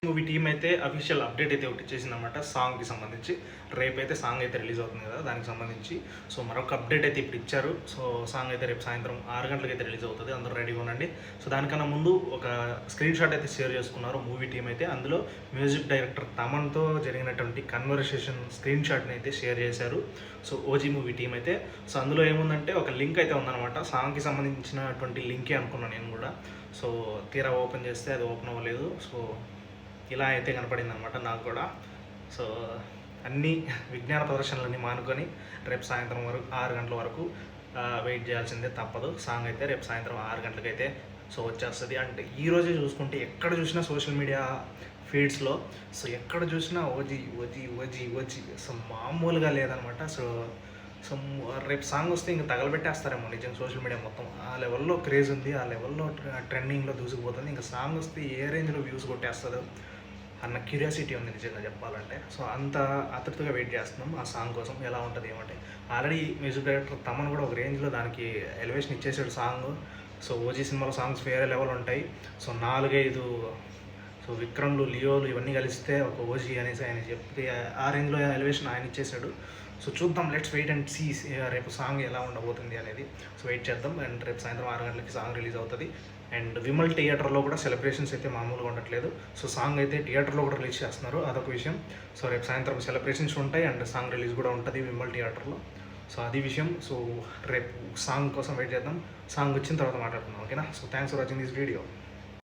Movie team అయితే official update అయితే ఒకటి ఇచ్చేసిందన్నమాట సాంగ్కి సంబంధించి. రేపైతే సాంగ్ అయితే రిలీజ్ అవుతుంది కదా, దానికి సంబంధించి సో మరొక అప్డేట్ అయితే ఇప్పుడు ఇచ్చారు. సో సాంగ్ అయితే రేపు సాయంత్రం 6 గంటలకు అయితే రిలీజ్ అవుతుంది, అందరూ రెడీగా ఉండండి. సో దానికన్నా ముందు ఒక స్క్రీన్ షాట్ అయితే షేర్ చేసుకున్నారు మూవీ టీం అయితే. అందులో మ్యూజిక్ డైరెక్టర్ తమన్తో జరిగినటువంటి కన్వర్సేషన్ స్క్రీన్ షాట్ని అయితే షేర్ చేశారు. సో ఓజీ మూవీ టీం అయితే. సో అందులో ఏముందంటే ఒక లింక్ అయితే ఉందన్నమాట, సాంగ్కి సంబంధించినటువంటి లింకే అనుకున్నాను నేను కూడా. సో తీరా ఓపెన్ చేస్తే అది ఓపెన్ అవ్వలేదు. సో ఇలా అయితే కనపడింది అనమాట నాకు కూడా. సో అన్ని విజ్ఞాన ప్రదర్శనలన్నీ మానుకొని రేపు సాయంత్రం వరకు 6 గంటల వరకు వెయిట్ చేయాల్సిందే, తప్పదు. సాంగ్ అయితే రేపు సాయంత్రం 6 గంటలకైతే సో వచ్చేస్తుంది. అంటే ఈరోజే చూసుకుంటే ఎక్కడ చూసినా సోషల్ మీడియా ఫీడ్స్లో సో ఎక్కడ చూసినా OG OG OG OG so మామూలుగా లేదనమాట. సో సో రేపు సాంగ్ వస్తే ఇంక తగలబెట్టేస్తారేమో నిజంగా సోషల్ మీడియా మొత్తం. ఆ లెవెల్లో క్రేజ్ ఉంది, ఆ లెవెల్లో ట్రెండింగ్లో దూసుకుపోతుంది. ఇంకా సాంగ్ వస్తే ఏ రేంజ్లో వ్యూస్ కొట్టేస్తుందో అన్న క్యూరియాసిటీ ఉంది నిజంగా చెప్పాలంటే. సో అంత ఆతృతగా వెయిట్ చేస్తున్నాం ఆ సాంగ్ కోసం, ఎలా ఉంటుంది ఏమంటే. ఆల్రెడీ మ్యూజిక్ డైరెక్టర్ తమన్ కూడా ఒక రేంజ్లో దానికి ఎలివేషన్ ఇచ్చేసాడు సాంగ్. సో ఓజీ సినిమాలో సాంగ్స్ వేరే లెవెల్ ఉంటాయి. సో 4-5 సో విక్రమ్లు, లియోలు ఇవన్నీ కలిస్తే ఒక ఓజీ అనేసి ఆయన చెప్పి ఆ రేంజ్లో ఎలివేషన్ ఆయన ఇచ్చేసాడు. సో చూద్దాం, లెట్స్ వెయిట్ అండ్ సీ రేపు సాంగ్ ఎలా ఉండబోతుంది అనేది. సో వెయిట్ చేద్దాం. అండ్ రేపు సాయంత్రం 6 గంటలకి సాంగ్ రిలీజ్ అవుతుంది. అండ్ విమల్ థియేటర్లో కూడా సెలబ్రేషన్స్ అయితే మామూలుగా ఉండట్లేదు. సో సాంగ్ అయితే థియేటర్లో కూడా రిలీజ్ చేస్తున్నారు, అదొక విషయం. సో రేపు సాయంత్రం సెలబ్రేషన్స్ ఉంటాయి అండ్ సాంగ్ రిలీజ్ కూడా ఉంటుంది విమల్ థియేటర్లో. సో అది విషయం. సో రేపు సాంగ్ కోసం వెయిట్ చేద్దాం, సాంగ్ వచ్చిన తర్వాత మాట్లాడుకుందాం, ఓకేనా. So thanks for watching this video.